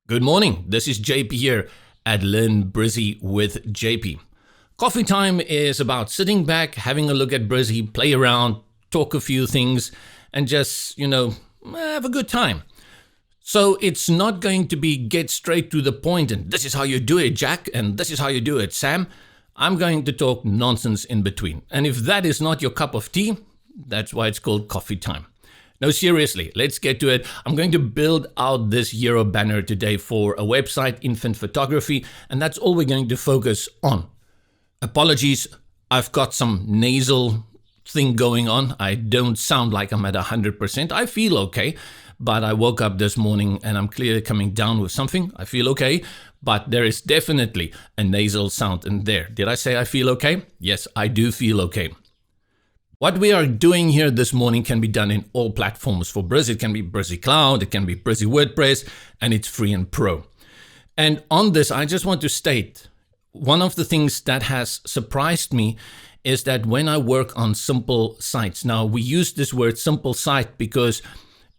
Good morning. This is JP here at Learn Brizy with JP. Coffee time is about sitting back, having a look at Brizy, play around, talk a few things, and just, have a good time. So it's not going to be get straight to the point and this is how you do it, Jack, and this is how you do it, Sam. I'm going to talk nonsense in between. And if that is not your cup of tea, that's why it's called coffee time. No, seriously, let's get to it. I'm going to build out this hero banner today for a website, infant photography, and that's all we're going to focus on. Apologies, I've got some nasal thing going on. I don't sound like I'm at 100%. I feel okay, but I woke up this morning and I'm clearly coming down with something. I feel okay, but there is definitely a nasal sound in there. Did I say I feel okay? Yes, I do feel okay. What we are doing here this morning can be done in all platforms for Brizy. It can be Brizy Cloud, it can be Brizy WordPress, and it's free and pro. And on this, I just want to state, one of the things that has surprised me is that when I work on simple sites, now we use this word simple site because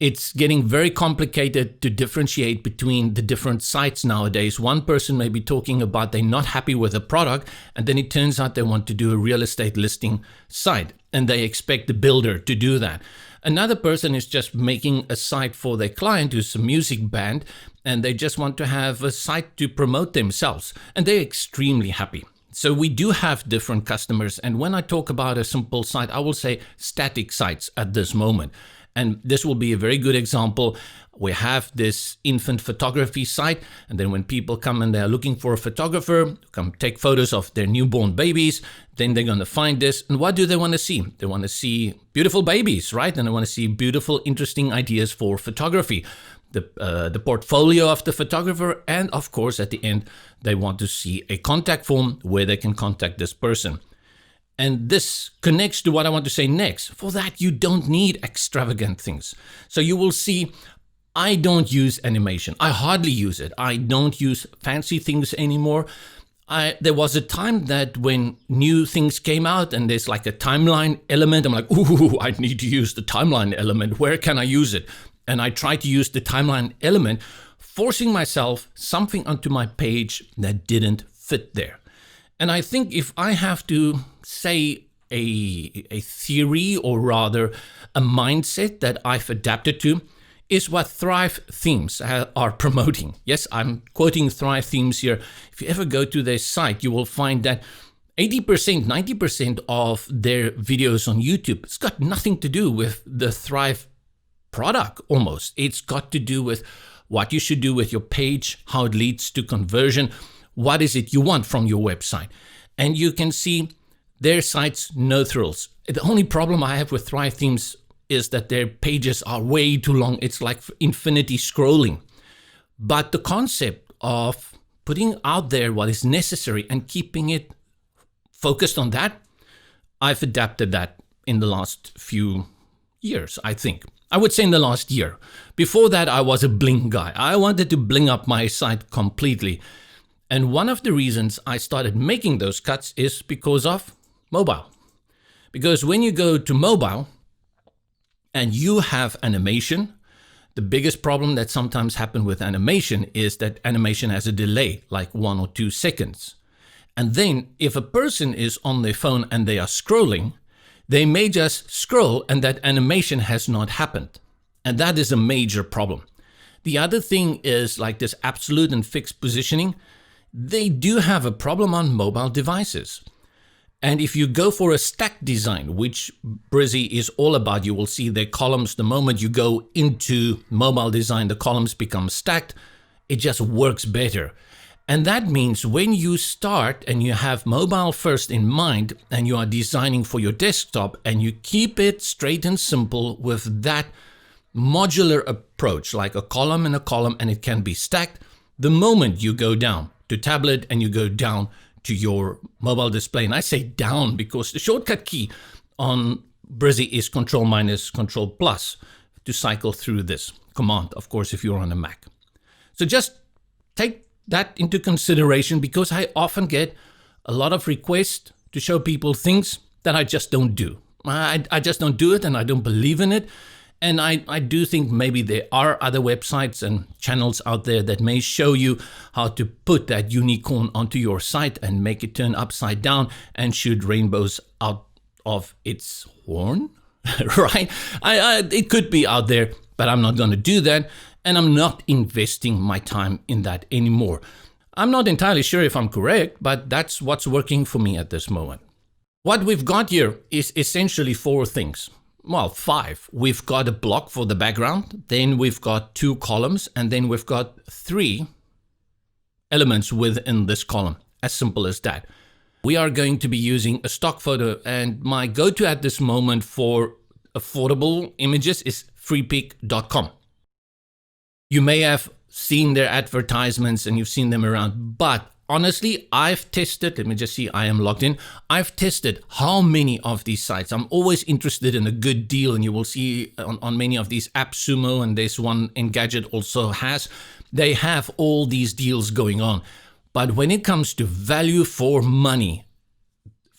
it's getting very complicated to differentiate between the different sites nowadays. One person may be talking about they're not happy with a product, and then it turns out they want to do a real estate listing site, and they expect the builder to do that. Another person is just making a site for their client who's a music band, and they just want to have a site to promote themselves, and they're extremely happy. So we do have different customers, and when I talk about a simple site, I will say static sites at this moment. And this will be a very good example. We have this infant photography site, and then when people come and they're looking for a photographer, come take photos of their newborn babies, then they're going to find this. And what do they want to see? They want to see beautiful babies, right? And they want to see beautiful, interesting ideas for photography, the portfolio of the photographer, and of course, at the end, they want to see a contact form where they can contact this person. And this connects to what I want to say next. For that, you don't need extravagant things. So you will see, I don't use animation. I hardly use it. I don't use fancy things anymore. There was a time that when new things came out and there's like a timeline element, I'm like, ooh, I need to use the timeline element. Where can I use it? And I try to use the timeline element, forcing myself something onto my page that didn't fit there. And I think if I have to say a theory, or rather a mindset that I've adapted to, is what Thrive Themes are promoting. Yes, I'm quoting Thrive Themes here. If you ever go to their site, you will find that 80%, 90% of their videos on YouTube, it's got nothing to do with the Thrive product almost. It's got to do with what you should do with your page, how it leads to conversion. What is it you want from your website? And you can see their sites, no thrills. The only problem I have with Thrive Themes is that their pages are way too long. It's like infinity scrolling. But the concept of putting out there what is necessary and keeping it focused on that, I've adapted that in the last few years, I think. I would say in the last year. Before that, I was a bling guy. I wanted to bling up my site completely. And one of the reasons I started making those cuts is because of mobile. Because when you go to mobile and you have animation, the biggest problem that sometimes happens with animation is that animation has a delay, like 1 or 2 seconds. And then if a person is on their phone and they are scrolling, they may just scroll and that animation has not happened. And that is a major problem. The other thing is like this absolute and fixed positioning. They do have a problem on mobile devices. And if you go for a stacked design, which Brizy is all about, you will see the columns, the moment you go into mobile design, the columns become stacked. It just works better. And that means when you start and you have mobile first in mind and you are designing for your desktop and you keep it straight and simple with that modular approach, like a column and it can be stacked, the moment you go down to tablet and you go down to your mobile display. And I say down because the shortcut key on Brizy is Control-Control+ to cycle through this command, of course, if you're on a Mac. So just take that into consideration because I often get a lot of requests to show people things that I just don't do. I just don't do it and I don't believe in it. And I do think maybe there are other websites and channels out there that may show you how to put that unicorn onto your site and make it turn upside down and shoot rainbows out of its horn, right? It could be out there, but I'm not going to do that. And I'm not investing my time in that anymore. I'm not entirely sure if I'm correct, but that's what's working for me at this moment. What we've got here is essentially 4 things. Well, 5. We've got a block for the background, then we've got 2 columns, and then we've got 3 elements within this column. As simple as that. We are going to be using a stock photo, and my go-to at this moment for affordable images is freepik.com. You may have seen their advertisements and you've seen them around, but honestly, I've tested, let me just see, I am logged in. I've tested how many of these sites. I'm always interested in a good deal, and you will see on many of these AppSumo, and this one Engadget also has, they have all these deals going on. But when it comes to value for money,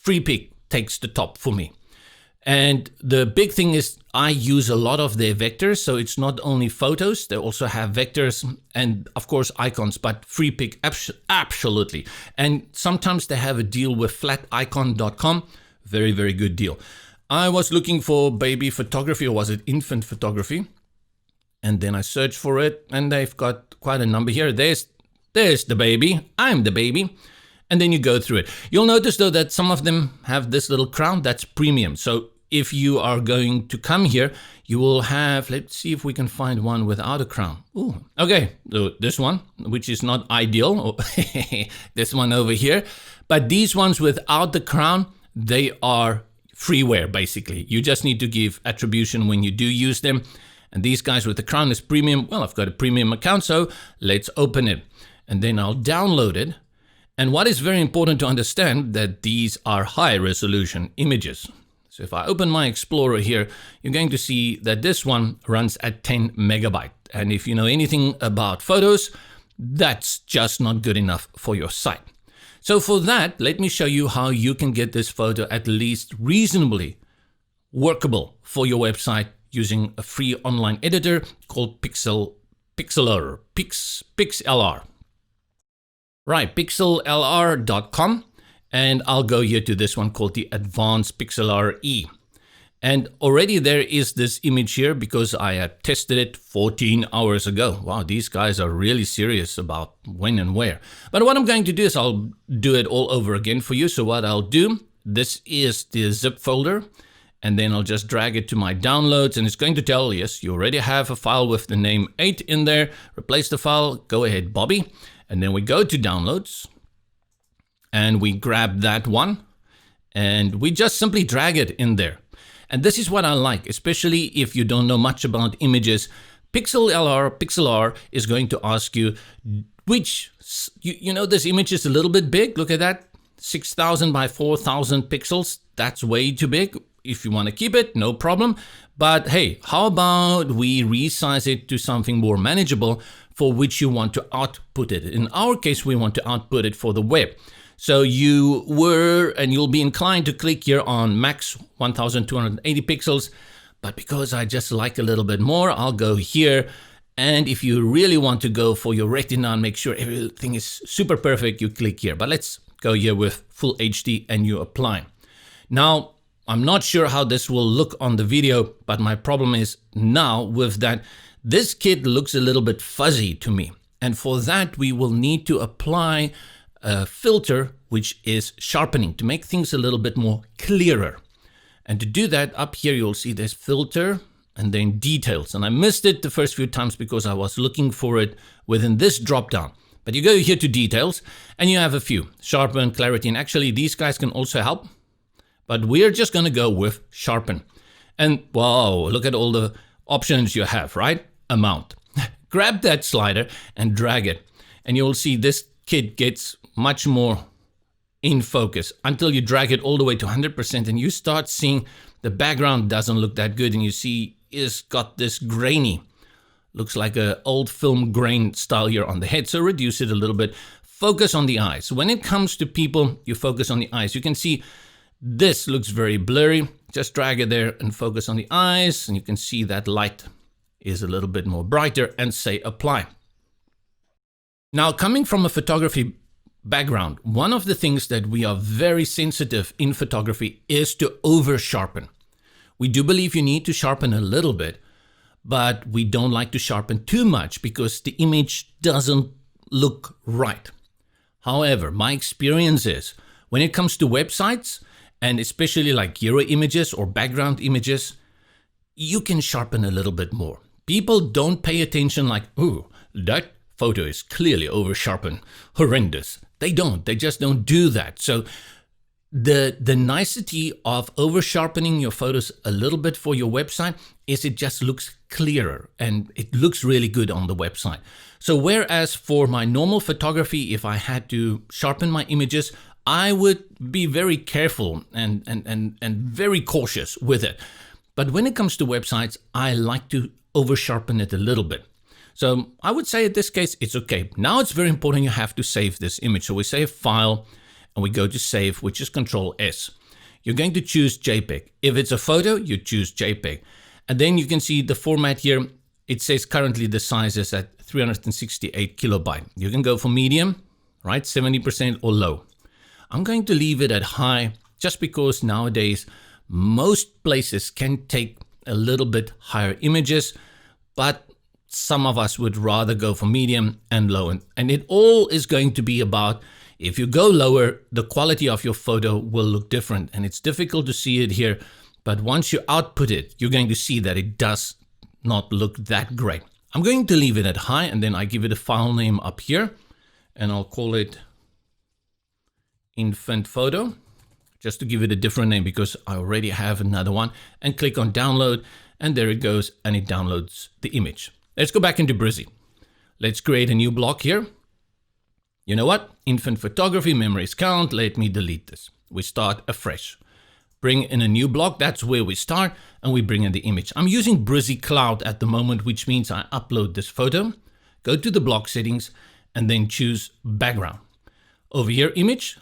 Freepik takes the top for me. And the big thing is I use a lot of their vectors. So it's not only photos, they also have vectors and of course icons, but Freepik absolutely. And sometimes they have a deal with flaticon.com. Very, very good deal. I was looking for baby photography, or was it infant photography? And then I searched for it and they've got quite a number here. There's the baby. I'm the baby. And then you go through it. You'll notice though that some of them have this little crown that's premium. So if you are going to come here, you will have, let's see if we can find one without a crown. Ooh, okay, so this one, which is not ideal, this one over here. But these ones without the crown, they are freeware basically. You just need to give attribution when you do use them. And these guys with the crown is premium. Well, I've got a premium account, so let's open it. And then I'll download it. And what is very important to understand that these are high resolution images. So if I open my Explorer here, you're going to see that this one runs at 10 megabyte. And if you know anything about photos, that's just not good enough for your site. So for that, let me show you how you can get this photo at least reasonably workable for your website using a free online editor called Pixlr. Right, pixlr.com. And I'll go here to this one called the Advanced Pixlr E. And already there is this image here because I had tested it 14 hours ago. Wow, these guys are really serious about when and where. But what I'm going to do is I'll do it all over again for you. So what I'll do, this is the zip folder. And then I'll just drag it to my downloads. And it's going to tell, yes, you already have a file with the name 8 in there. Replace the file. Go ahead, Bobby. And then we go to downloads. And we grab that one and we just simply drag it in there. And this is what I like, especially if you don't know much about images. Pixlr is going to ask you which, you know, this image is a little bit big. Look at that, 6,000 by 4,000 pixels. That's way too big. If you want to keep it, no problem. But hey, how about we resize it to something more manageable for which you want to output it? In our case, we want to output it for the web. So you'll be inclined to click here on max 1280 pixels, but because I just like a little bit more, I'll go here. And if you really want to go for your retina and make sure everything is super perfect, you click here. But let's go here with full HD and you apply. Now, I'm not sure how this will look on the video, but my problem is now with that, this kid looks a little bit fuzzy to me. And for that, we will need to apply a filter, which is sharpening, to make things a little bit more clearer. And to do that, up here, you'll see this filter and then details. And I missed it the first few times because I was looking for it within this drop down. But you go here to details and you have a few, sharpen, clarity, and actually these guys can also help. But we're just going to go with sharpen. And wow, look at all the options you have, right? Amount. Grab that slider and drag it. And you'll see this kid gets much more in focus until you drag it all the way to 100% and you start seeing the background doesn't look that good and you see it's got this grainy, looks like an old film grain style here on the head. So reduce it a little bit, focus on the eyes. When it comes to people, you focus on the eyes. You can see this looks very blurry. just drag it there and focus on the eyes. And you can see that light is a little bit more brighter, and say apply. Now, coming from a photography background, one of the things that we are very sensitive in photography is to over sharpen. We do believe you need to sharpen a little bit, but we don't like to sharpen too much because the image doesn't look right. However, my experience is when it comes to websites, and especially like hero images or background images, you can sharpen a little bit more. People don't pay attention like, ooh, that photo is clearly over sharpened, horrendous. They don't, they just don't do that. So the nicety of over sharpening your photos a little bit for your website is it just looks clearer and it looks really good on the website. So whereas for my normal photography, if I had to sharpen my images, I would be very careful and very cautious with it. But when it comes to websites, I like to over sharpen it a little bit. So I would say in this case, it's okay. Now it's very important you have to save this image. So we say file and we go to save, which is Control S. You're going to choose JPEG. If it's a photo, you choose JPEG. And then you can see the format here. It says currently the size is at 368 kilobyte. You can go for medium, right? 70% or low. I'm going to leave it at high just because nowadays most places can take a little bit higher images, but some of us would rather go for medium and low. And it all is going to be about, if you go lower, the quality of your photo will look different. And it's difficult to see it here, but once you output it, you're going to see that it does not look that great. I'm going to leave it at high, and then I give it a file name up here, and I'll call it infant photo, just to give it a different name because I already have another one, and click on download, and there it goes, and it downloads the image. Let's go back into Brizy. Let's create a new block here. You know what? Infant photography, memories count. Let me delete this. We start afresh. Bring in a new block. That's where we start, and we bring in the image. I'm using Brizy Cloud at the moment, which means I upload this photo, go to the block settings, and then choose background. Over here, image.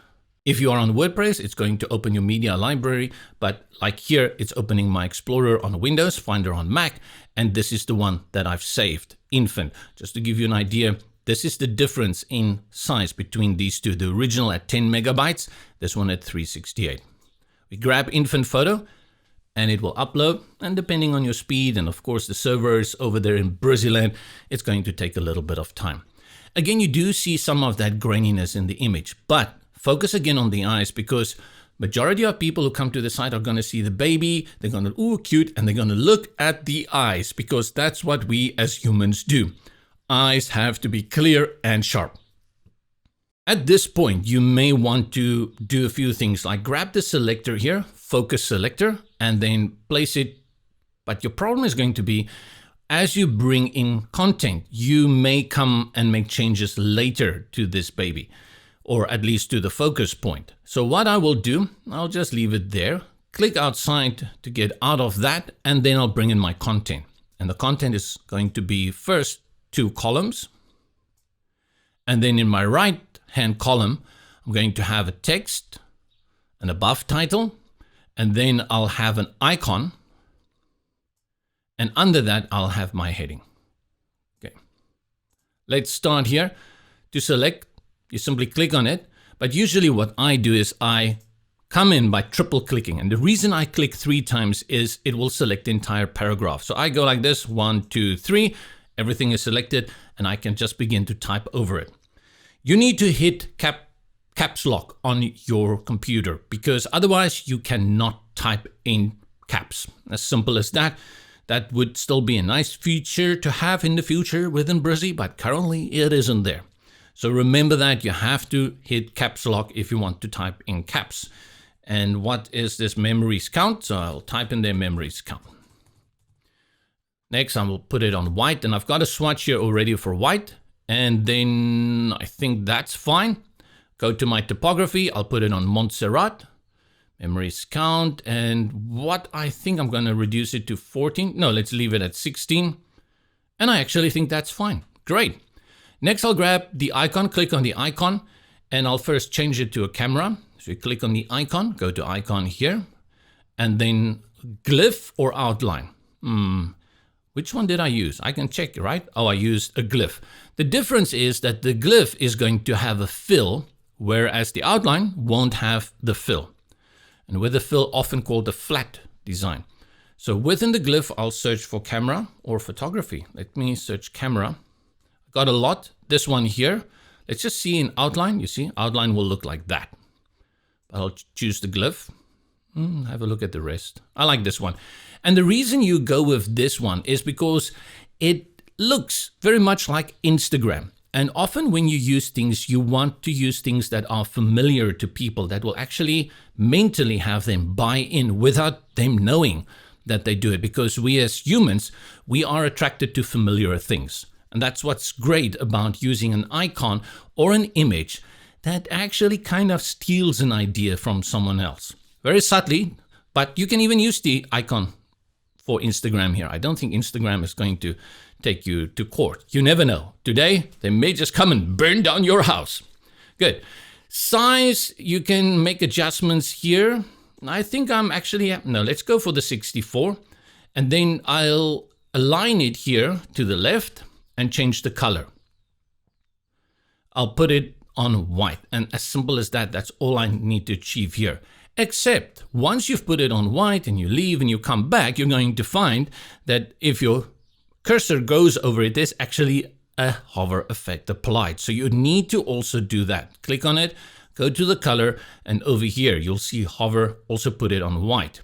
If you are on WordPress, it's going to open your media library, but like here, it's opening my Explorer on Windows, Finder on Mac, and this is the one that I've saved, infant. Just to give you an idea, this is the difference in size between these two. The original at 10 megabytes, this one at 368. We grab infant photo, and it will upload, and depending on your speed, and of course the servers over there in Brazilland, it's going to take a little bit of time. Again, you do see some of that graininess in the image, but focus again on the eyes, because majority of people who come to the site are going to see the baby, they're going to, ooh, cute, and they're going to look at the eyes, because that's what we as humans do. Eyes have to be clear and sharp. At this point, you may want to do a few things like grab the selector here, focus selector, and then place it. But your problem is going to be, as you bring in content, you may come and make changes later to this baby, or at least to the focus point. So what I will do, I'll just leave it there, click outside to get out of that, and then I'll bring in my content. And the content is going to be first 2 columns. And then in my right hand column, I'm going to have a text, an above title, and then I'll have an icon. And under that, I'll have my heading. Okay. Let's start here. To select, you simply click on it. But usually what I do is I come in by triple clicking. And the reason I click 3 times is it will select the entire paragraph. So I go like this, 1, 2, 3. Everything is selected, and I can just begin to type over it. You need to hit caps lock on your computer, because otherwise you cannot type in caps. As simple as that. That would still be a nice feature to have in the future within Brizy, but currently it isn't there. So remember that you have to hit caps lock if you want to type in caps. And what is this memories count? So I'll type in their memories count. Next, I will put it on white, and I've got a swatch here already for white. And then I think that's fine. Go to my typography. I'll put it on Montserrat. Memories count. And what I think I'm going to reduce it to 14. No, let's leave it at 16. And I actually think that's fine. Great. Next, I'll grab the icon, click on the icon, and I'll first change it to a camera. So you click on the icon, go to icon here. and then glyph or outline. Which one did I use? I can check, right? Oh, I used a glyph. The difference is that the glyph is going to have a fill, whereas the outline won't have the fill. And with the fill, often called a flat design. So within the glyph, I'll search for camera or photography. Let me search camera. Got a lot. This one here. Let's just see in outline. You see, outline will look like that. I'll choose the glyph. Have a look at the rest. I like this one. And the reason you go with this one is because it looks very much like Instagram. And often when you use things, you want to use things that are familiar to people, that will actually mentally have them buy in without them knowing that they do it. Because we as humans, we are attracted to familiar things. And that's what's great about using an icon or an image that actually kind of steals an idea from someone else. Very subtly, but you can even use the icon for Instagram here. I don't think Instagram is going to take you to court. You never know. Today, they may just come and burn down your house. Good. Size, you can make adjustments here. I think I'm actually, no, let's go for the 64. And then I'll align it here to the left and change the color. I'll put it on white. And as simple as that, that's all I need to achieve here. Except once you've put it on white and you leave and you come back, you're going to find that if your cursor goes over it, there's actually a hover effect applied. So you need to also do that. Click on it, go to the color, and over here you'll see hover, also put it on white.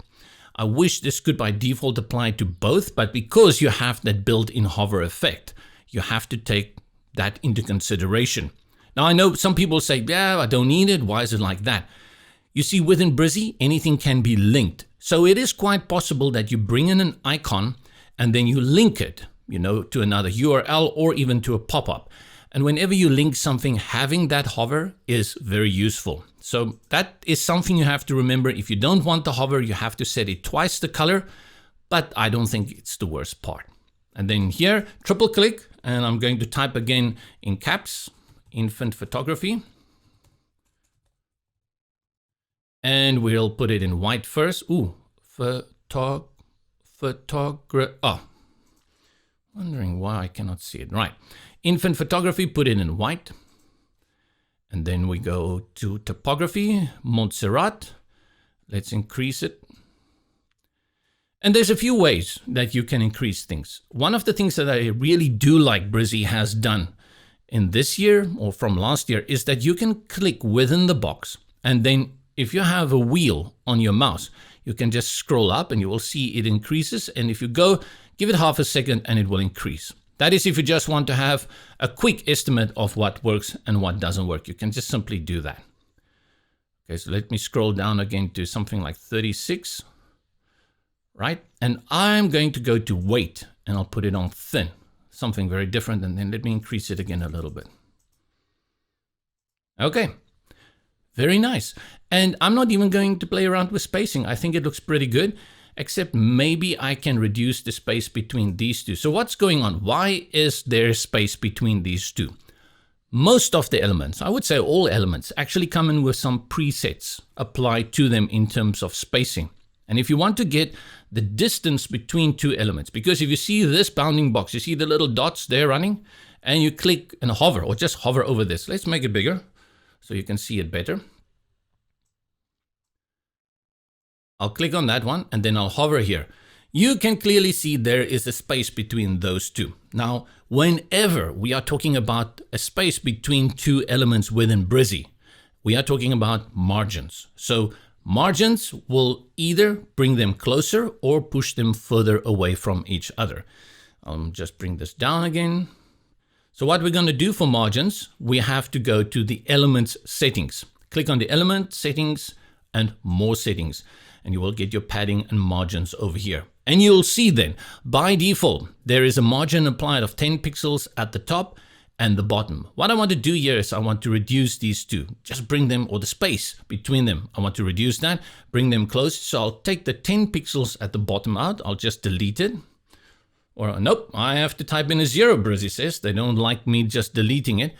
I wish this could by default apply to both, but because you have that built-in hover effect, you have to take that into consideration. Now I know some people say, yeah, I don't need it. Why is it like that? You see, within Brizy, anything can be linked. So it is quite possible that you bring in an icon and then you link it, to another URL or even to a pop-up. And whenever you link something, having that hover is very useful. So that is something you have to remember. If you don't want the hover, you have to set it twice the color, but I don't think it's the worst part. And then here, triple click, and I'm going to type again in caps, infant photography. And we'll put it in white first. Ooh, wondering why I cannot see it. Right. Infant photography, put it in white. And then we go to typography, Montserrat. Let's increase it. And there's a few ways that you can increase things. One of the things that I really do like Brizy has done in this year or from last year is that you can click within the box, and then if you have a wheel on your mouse, you can just scroll up and you will see it increases. And if you go, give it half a second and it will increase. That is if you just want to have a quick estimate of what works and what doesn't work. You can just simply do that. Okay, so let me scroll down again to something like 36, right? And I'm going to go to weight and I'll put it on thin, something very different. And then let me increase it again a little bit. Okay. Very nice. And I'm not even going to play around with spacing. I think it looks pretty good, except maybe I can reduce the space between these two. So what's going on? Why is there space between these two? Most of the elements, I would say all elements, actually come in with some presets applied to them in terms of spacing. And if you want to get the distance between two elements, because if you see this bounding box, you see the little dots there running, and you click and hover, or just hover over this. Let's make it bigger so you can see it better. I'll click on that one and then I'll hover here. You can clearly see there is a space between those two. Now, whenever we are talking about a space between two elements within Brizy, we are talking about margins. So margins will either bring them closer or push them further away from each other. I'll just bring this down again. So what we're going to do for margins, we have to go to the elements settings. Click on the element settings and more settings, and you will get your padding and margins over here. And you'll see then, by default, there is a margin applied of 10 pixels at the top and the bottom. What I want to do here is I want to reduce these two, just bring them, or the space between them. I want to reduce that, bring them close. So I'll take the 10 pixels at the bottom out. I'll just delete it. Or nope, I have to type in a 0, Brizy says. They don't like me just deleting it.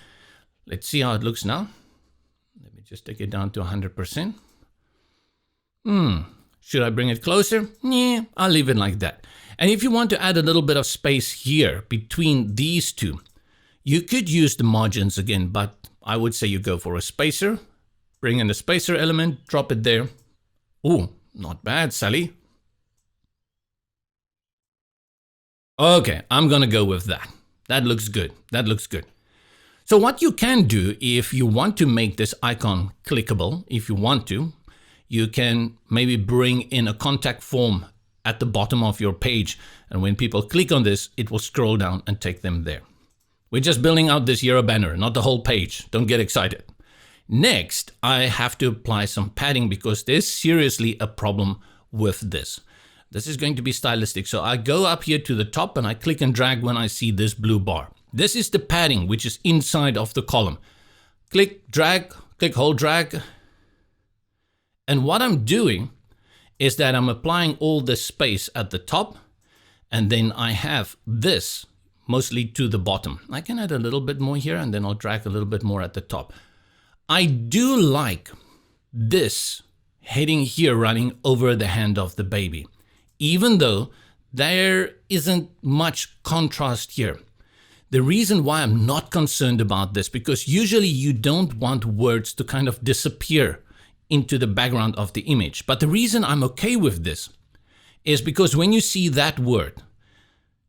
Let's see how it looks now. Let me just take it down to 100%. Should I bring it closer? Yeah, I'll leave it like that. And if you want to add a little bit of space here between these two, you could use the margins again, but I would say you go for a spacer. Bring in the spacer element, drop it there. Ooh, not bad, Sally. Okay, I'm gonna go with that. That looks good. That looks good. So what you can do if you want to make this icon clickable, if you want to, you can maybe bring in a contact form at the bottom of your page. And when people click on this, it will scroll down and take them there. We're just building out this hero banner, not the whole page. Don't get excited. Next, I have to apply some padding because there's seriously a problem with this. This is going to be stylistic. So I go up here to the top and I click and drag when I see this blue bar. This is the padding, which is inside of the column. Click, drag, click, hold, drag. And what I'm doing is that I'm applying all this space at the top, and then I have this mostly to the bottom. I can add a little bit more here, and then I'll drag a little bit more at the top. I do like this heading here running over the hand of the baby, even though there isn't much contrast here. The reason why I'm not concerned about this, because usually you don't want words to kind of disappear into the background of the image. But the reason I'm okay with this is because when you see that word,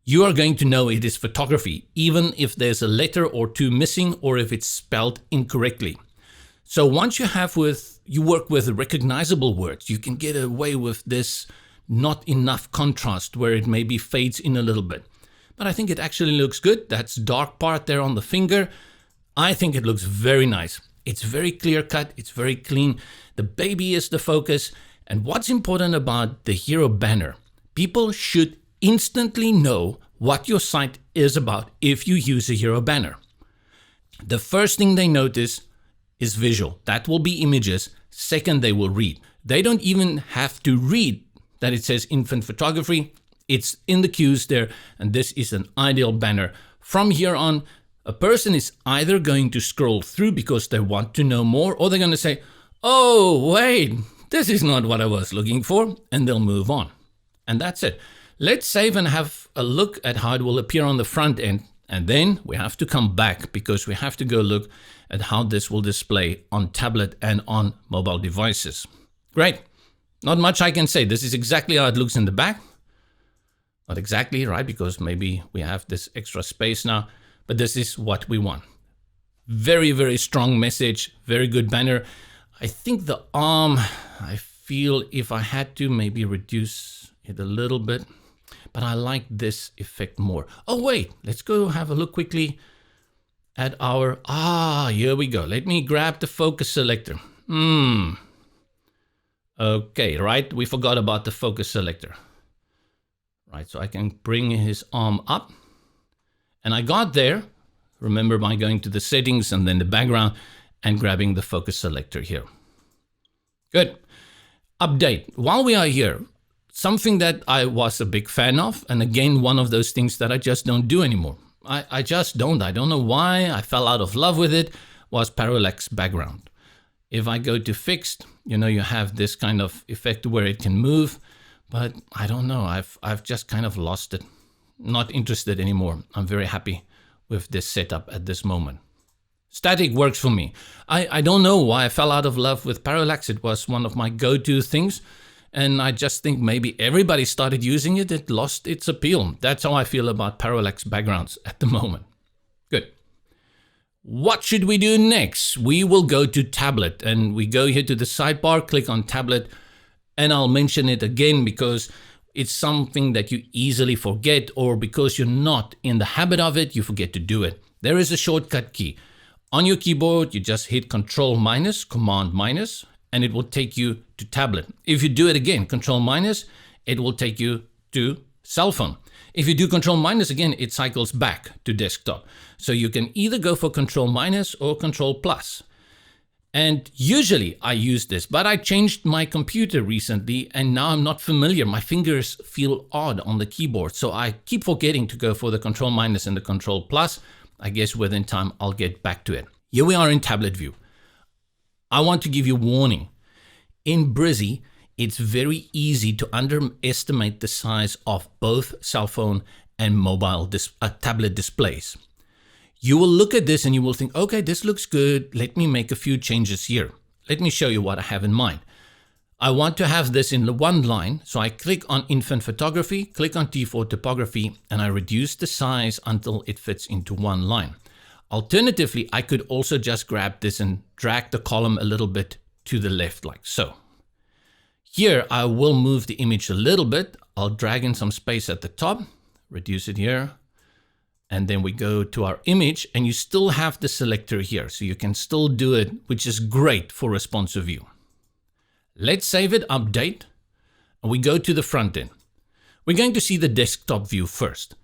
you are going to know it is photography, even if there's a letter or two missing or if it's spelled incorrectly. So once you work with recognizable words, you can get away with this not enough contrast where it maybe fades in a little bit. But I think it actually looks good. That's dark part there on the finger. I think it looks very nice. It's very clear cut. It's very clean. The baby is the focus. And what's important about the hero banner, people should instantly know what your site is about if you use a hero banner. The first thing they notice is visual. That will be images. Second, they will read. They don't even have to read that it says infant photography. It's in the cues there, and this is an ideal banner. From here on, a person is either going to scroll through because they want to know more, or they're going to say, oh, wait, this is not what I was looking for, and they'll move on. And that's it. Let's save and have a look at how it will appear on the front end, and then we have to come back because we have to go look at how this will display on tablet and on mobile devices. Great. Not much I can say. This is exactly how it looks in the back. Not exactly, right? Because maybe we have this extra space now, but this is what we want. Very, very strong message. Very good banner. I think the arm, I feel if I had to maybe reduce it a little bit, but I like this effect more. Oh, wait, let's go have a look quickly at our, here we go. Let me grab the focus selector. Okay, right, we forgot about the focus selector. Right, so I can bring his arm up. And I got there, remember by going to the settings and then the background and grabbing the focus selector here. Good. Update. While we are here, something that I was a big fan of, and again, one of those things that I just don't do anymore. I just don't. I don't know why. I fell out of love with it, was parallax background. If I go to fixed, you know, you have this kind of effect where it can move, but I don't know. I've just kind of lost it. Not interested anymore. I'm very happy with this setup at this moment. Static works for me. I don't know why I fell out of love with parallax. It was one of my go-to things. And I just think maybe everybody started using it. It lost its appeal. That's how I feel about parallax backgrounds at the moment. Good. What should we do next? We will go to tablet and we go here to the sidebar, click on tablet, and I'll mention it again because it's something that you easily forget, or because you're not in the habit of it, you forget to do it. There is a shortcut key. On your keyboard, you just hit Control minus, Command minus, and it will take you to tablet. If you do it again, Control minus, it will take you to cell phone. If you do Control minus again, it cycles back to desktop. So you can either go for Control minus or Control plus. And usually I use this, but I changed my computer recently and now I'm not familiar. My fingers feel odd on the keyboard. So I keep forgetting to go for the Control minus and the Control plus. I guess within time I'll get back to it. Here we are in tablet view. I want to give you warning. In Brizy, it's very easy to underestimate the size of both cell phone and mobile tablet displays. You will look at this and you will think, okay, this looks good. Let me make a few changes here. Let me show you what I have in mind. I want to have this in the one line, so I click on infant photography, click on T4 topography, and I reduce the size until it fits into one line. Alternatively, I could also just grab this and drag the column a little bit to the left like so. Here, I will move the image a little bit. I'll drag in some space at the top, reduce it here, and then we go to our image, and you still have the selector here, so you can still do it, which is great for responsive view. Let's save it, update, and we go to the front end. We're going to see the desktop view first.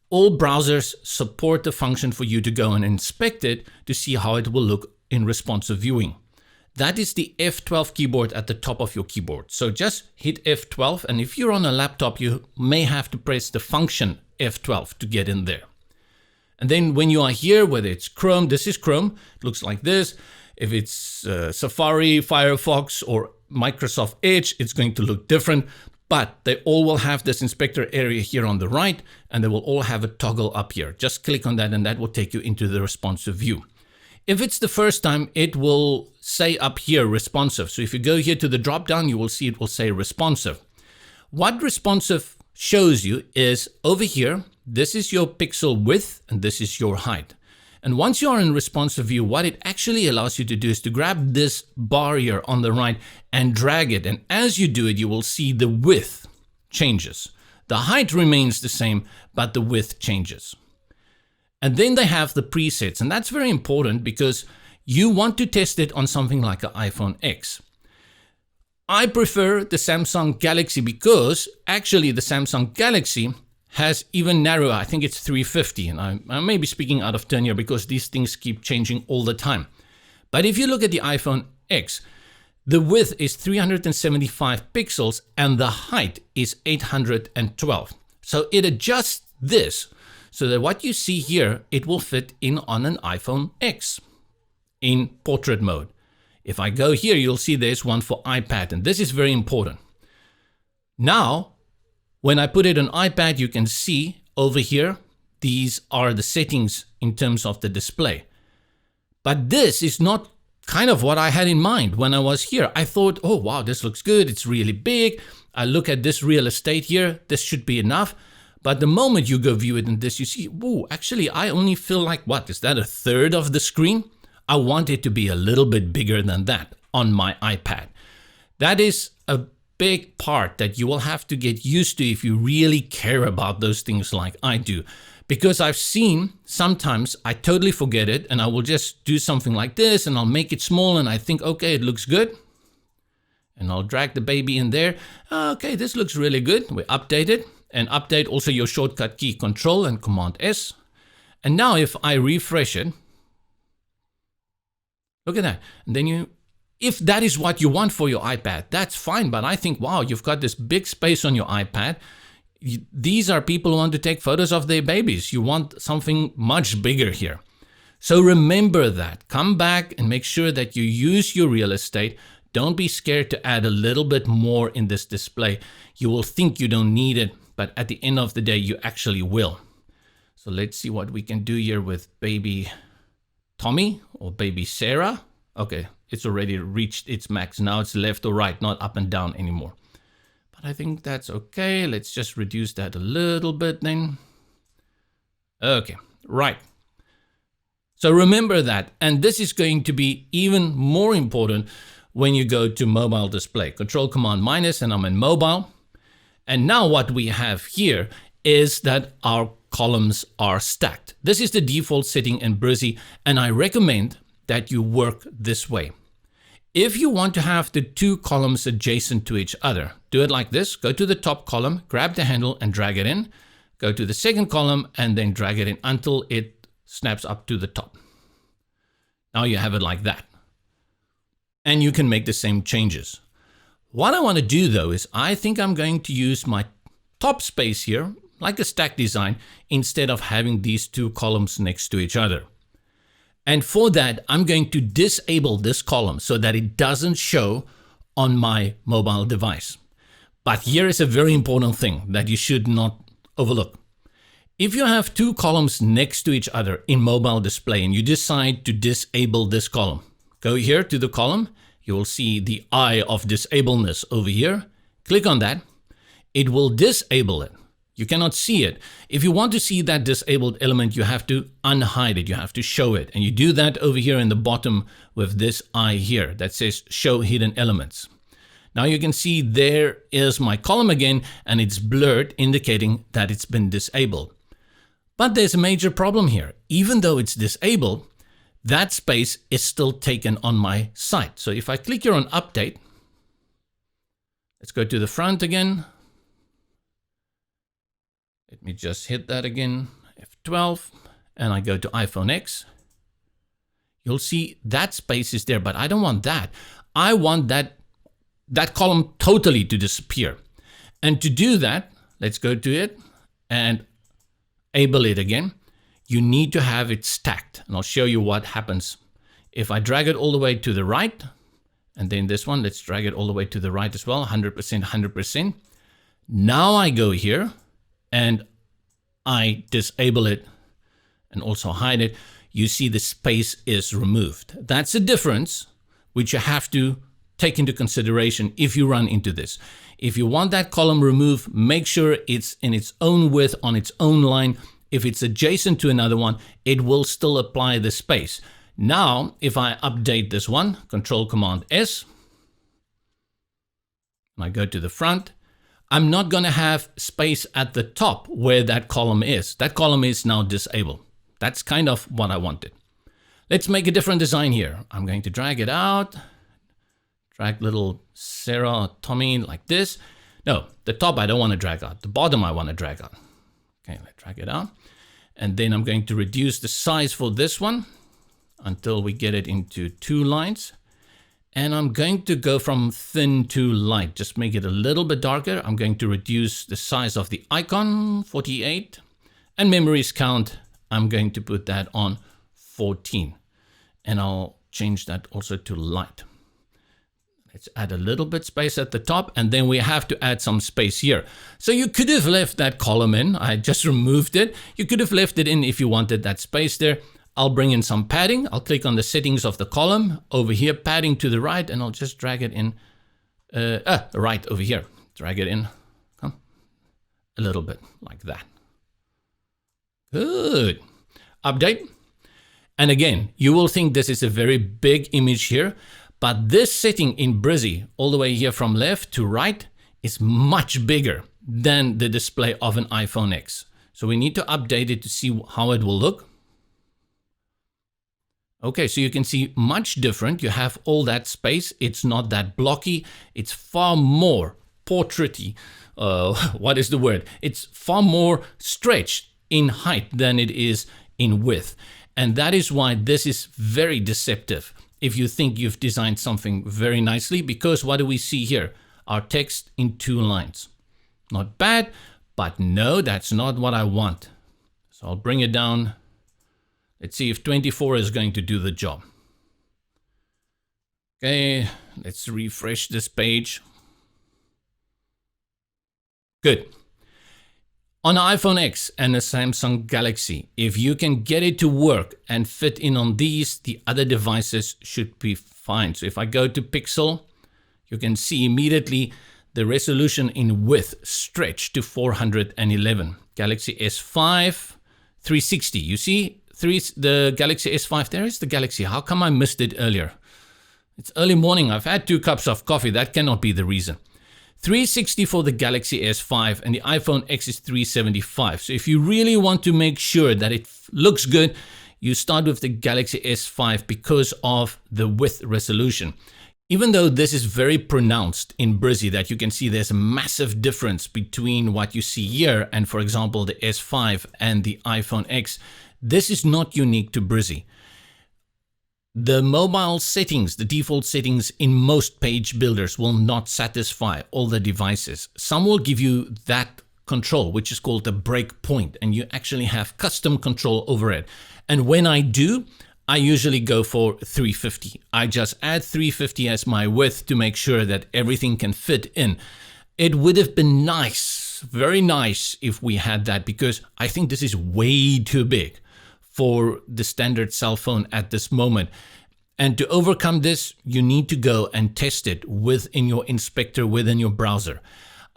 All browsers support the function for you to go and inspect it to see how it will look in responsive viewing. That is the F12 keyboard at the top of your keyboard. So just hit F12, and if you're on a laptop, you may have to press the function F12 to get in there. And then when you are here, whether it's Chrome, this is Chrome, it looks like this. If it's Safari, Firefox, or Microsoft Edge, it's going to look different, but they all will have this inspector area here on the right, and they will all have a toggle up here. Just click on that, and that will take you into the responsive view. If it's the first time, it will say up here responsive. So if you go here to the drop down, you will see it will say responsive. What responsive shows you is over here, this is your pixel width and this is your height. And once you are in responsive view, what it actually allows you to do is to grab this bar here on the right and drag it. And as you do it, you will see the width changes. The height remains the same, but the width changes. And then they have the presets, and that's very important because you want to test it on something like an iPhone X. I prefer the Samsung Galaxy because actually the Samsung Galaxy has even narrower. I think it's 350, and I may be speaking out of turn here because these things keep changing all the time. But if you look at the iPhone X, the width is 375 pixels and the height is 812. So it adjusts this so that what you see here, it will fit in on an iPhone X in portrait mode. If I go here, you'll see there's one for iPad, and this is very important. Now, when I put it on iPad, you can see over here, these are the settings in terms of the display. But this is not kind of what I had in mind when I was here. I thought, oh wow, this looks good. It's really big. I look at this real estate here. This should be enough. But the moment you go view it in this, you see, whoa, actually, I only feel like, what, is that a third of the screen? I want it to be a little bit bigger than that on my iPad. That is a big part that you will have to get used to if you really care about those things like I do. Because I've seen sometimes I totally forget it and I will just do something like this and I'll make it small and I think, okay, it looks good. And I'll drag the baby in there. Okay, this looks really good. We update it. And update also your shortcut key, Control and Command S. And now if I refresh it, look at that. And then if that is what you want for your iPad, that's fine. But I think, wow, you've got this big space on your iPad. These are people who want to take photos of their babies. You want something much bigger here. So remember that. Come back and make sure that you use your real estate. Don't be scared to add a little bit more in this display. You will think you don't need it, but at the end of the day, you actually will. So let's see what we can do here with baby Tommy or baby Sarah. Okay, it's already reached its max. Now it's left or right, not up and down anymore. But I think that's okay. Let's just reduce that a little bit then. Okay, right. So remember that. And this is going to be even more important when you go to mobile display. Control Command minus, and I'm in mobile. And now what we have here is that our columns are stacked. This is the default setting in Brizy, and I recommend that you work this way. If you want to have the two columns adjacent to each other, do it like this. Go to the top column, grab the handle and drag it in. Go to the second column and then drag it in until it snaps up to the top. Now you have it like that. And you can make the same changes. What I want to do though is I think I'm going to use my top space here, like a stack design, instead of having these two columns next to each other. And for that, I'm going to disable this column so that it doesn't show on my mobile device. But here is a very important thing that you should not overlook. If you have two columns next to each other in mobile display and you decide to disable this column, go here to the column, you will see the eye of disableness over here. Click on that. It will disable it. You cannot see it. If you want to see that disabled element, you have to unhide it. You have to show it. And you do that over here in the bottom with this eye here that says show hidden elements. Now you can see there is my column again, and it's blurred, indicating that it's been disabled. But there's a major problem here. Even though it's disabled, that space is still taken on my site. So if I click here on update, let's go to the front again. Let me just hit that again, F12, and I go to iPhone X. You'll see that space is there, but I don't want that. I want that column totally to disappear. And to do that, let's go to it and enable it again. You need to have it stacked, and I'll show you what happens. If I drag it all the way to the right, and then this one, let's drag it all the way to the right as well, 100%, 100%. Now I go here and I disable it and also hide it. You see the space is removed. That's a difference which you have to take into consideration if you run into this. If you want that column removed, make sure it's in its own width on its own line. If it's adjacent to another one, it will still apply the space. Now, if I update this one, Control Command S, and I go to the front, I'm not going to have space at the top where that column is. That column is now disabled. That's kind of what I wanted. Let's make a different design here. I'm going to drag it out. Drag little Sarah or Tommy like this. No, the top I don't want to drag out. The bottom I want to drag out. Okay, let's drag it out. And then I'm going to reduce the size for this one until we get it into 2 lines. And I'm going to go from thin to light. Just make it a little bit darker. I'm going to reduce the size of the icon, 48. And memories count, I'm going to put that on 14. And I'll change that also to light. Let's add a little bit space at the top, and then we have to add some space here. So you could have left that column in. I just removed it. You could have left it in if you wanted that space there. I'll bring in some padding. I'll click on the settings of the column over here, padding to the right, and I'll just drag it in, right over here. Drag it in, a little bit like that. Good. Update. And again, you will think this is a very big image here, but this setting in Brizy, all the way here from left to right, is much bigger than the display of an iPhone X. So we need to update it to see how it will look. Okay, so you can see much different. You have all that space. It's not that blocky. It's far more portraity. What is the word? It's far more stretched in height than it is in width. And that is why this is very deceptive if you think you've designed something very nicely, because what do we see here? Our text in 2 lines. Not bad, but no, that's not what I want. So I'll bring it down. Let's see if 24 is going to do the job. Okay, let's refresh this page. Good. On iPhone X and the Samsung Galaxy, if you can get it to work and fit in on these, the other devices should be fine. So if I go to Pixel, you can see immediately the resolution in width stretched to 411. Galaxy S5, 360. You see? The Galaxy S5, there is the Galaxy. How come I missed it earlier? It's early morning. I've had 2 cups of coffee. That cannot be the reason. 360 for the Galaxy S5 and the iPhone X is 375. So if you really want to make sure that it looks good, you start with the Galaxy S5 because of the width resolution. Even though this is very pronounced in Brizy, that you can see there's a massive difference between what you see here and, for example, the S5 and the iPhone X, this is not unique to Brizy. The mobile settings, the default settings in most page builders will not satisfy all the devices. Some will give you that control, which is called the breakpoint, and you actually have custom control over it. And when I do, I usually go for 350. I just add 350 as my width to make sure that everything can fit in. It would have been nice, very nice, if we had that, because I think this is way too big for the standard cell phone at this moment. And to overcome this, you need to go and test it within your inspector, within your browser.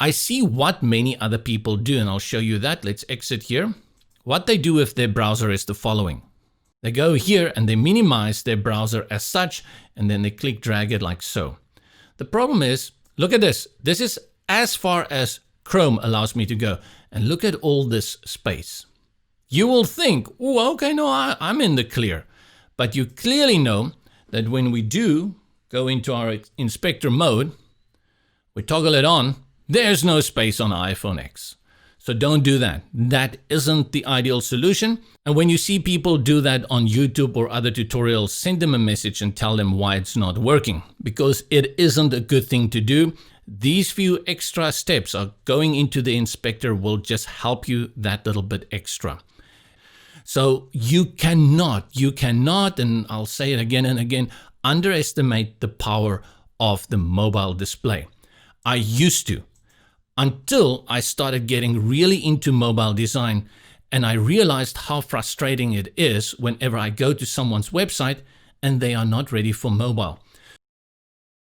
I see what many other people do, and I'll show you that. Let's exit here. What they do with their browser is the following. They go here and they minimize their browser as such, and then they click drag it like so. The problem is, look at this. This is as far as Chrome allows me to go. And look at all this space. You will think, oh, okay, no, I'm in the clear. But you clearly know that when we do go into our inspector mode, we toggle it on, there's no space on iPhone X. So don't do that. That isn't the ideal solution. And when you see people do that on YouTube or other tutorials, send them a message and tell them why it's not working, because it isn't a good thing to do. These few extra steps are going into the inspector will just help you that little bit extra. So you cannot, and I'll say it again and again, underestimate the power of the mobile display. I used to, until I started getting really into mobile design, and I realized how frustrating it is whenever I go to someone's website and they are not ready for mobile.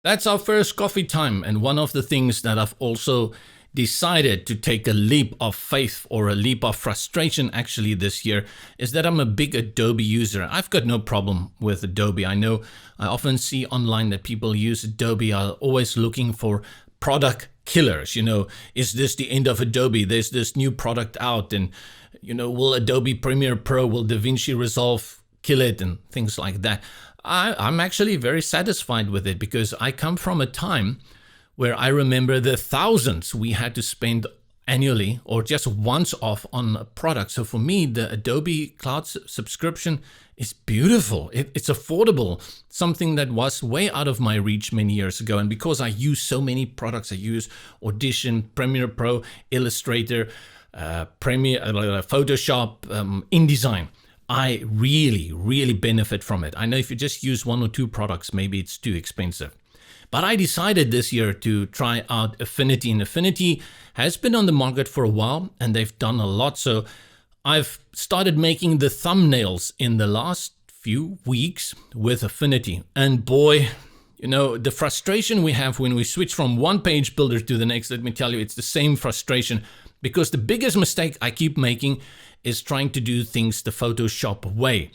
That's our first coffee time, and one of the things that I've also decided to take a leap of faith, or a leap of frustration actually this year, is that I'm a big Adobe user. I've got no problem with Adobe. I know I often see online that people use Adobe are always looking for product killers. You know, is this the end of Adobe? There's this new product out, and you know, will Adobe Premiere Pro, will DaVinci Resolve kill it, and things like that. I'm actually very satisfied with it, because I come from a time where I remember the thousands we had to spend annually or just once off on a product. So for me, the Adobe Cloud subscription is beautiful. It's affordable, something that was way out of my reach many years ago. And because I use so many products, I use Audition, Premiere Pro, Illustrator, Photoshop, InDesign. I really benefit from it. I know if you just use one or two products, maybe it's too expensive. But I decided this year to try out Affinity, and Affinity has been on the market for a while and they've done a lot. So I've started making the thumbnails in the last few weeks with Affinity. And boy, you know, the frustration we have when we switch from one page builder to the next, let me tell you, it's the same frustration, because the biggest mistake I keep making is trying to do things the Photoshop way.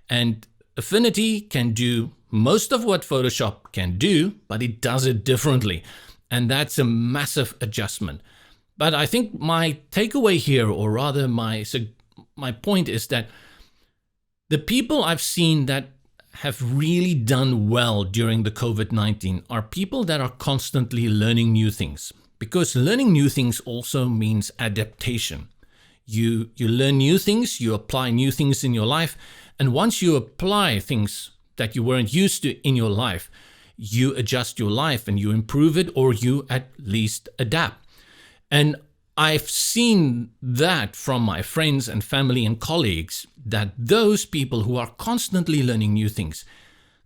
And Affinity can do most of what Photoshop can do, but it does it differently. And that's a massive adjustment. But I think my takeaway here, or rather my point, is that the people I've seen that have really done well during the COVID-19 are people that are constantly learning new things. Because learning new things also means adaptation. You learn new things, you apply new things in your life, and once you apply things that you weren't used to in your life, you adjust your life and you improve it, or you at least adapt. And I've seen that from my friends and family and colleagues, that those people who are constantly learning new things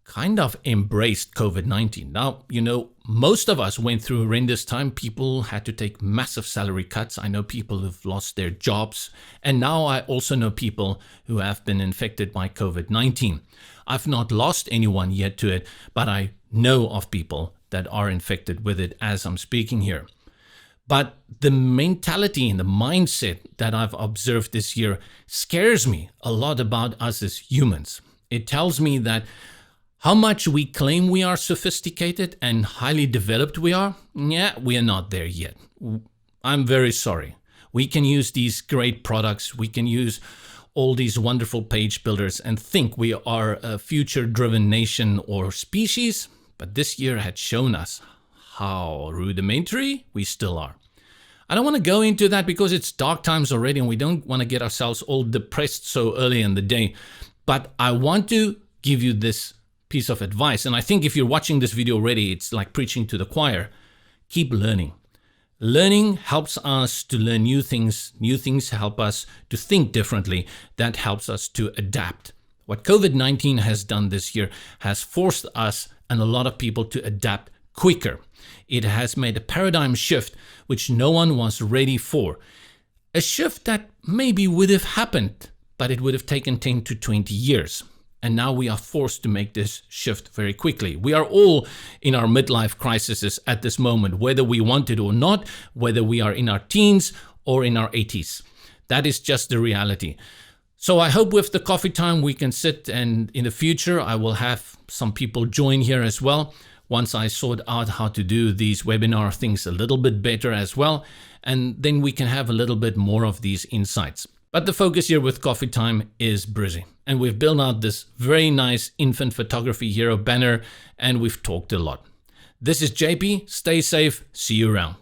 kind of embraced COVID-19. Now, you know, most of us went through a horrendous time. People had to take massive salary cuts. I know people who've lost their jobs. And now I also know people who have been infected by COVID-19. I've not lost anyone yet to it, but I know of people that are infected with it as I'm speaking here. But the mentality and the mindset that I've observed this year scares me a lot about us as humans. It tells me that how much we claim we are sophisticated and highly developed we are, we are not there yet. I'm very sorry. We can use these great products, we can use all these wonderful page builders and think we are a future-driven nation or species, but this year had shown us how rudimentary we still are. I don't want to go into that because it's dark times already and we don't want to get ourselves all depressed so early in the day, but I want to give you this piece of advice. And I think if you're watching this video already, it's like preaching to the choir. Keep learning. Learning helps us to learn new things. New things help us to think differently. That helps us to adapt. What COVID-19 has done this year has forced us and a lot of people to adapt quicker. It has made a paradigm shift which no one was ready for. A shift that maybe would have happened, but it would have taken 10 to 20 years. And now we are forced to make this shift very quickly. We are all in our midlife crises at this moment, whether we want it or not, whether we are in our teens or in our 80s. That is just the reality. So I hope with the coffee time we can sit, and in the future I will have some people join here as well once I sort out how to do these webinar things a little bit better as well, and then we can have a little bit more of these insights. But the focus here with coffee time is Brizy, and we've built out this very nice infant photography hero banner, and we've talked a lot. This is JP. Stay safe. See you around.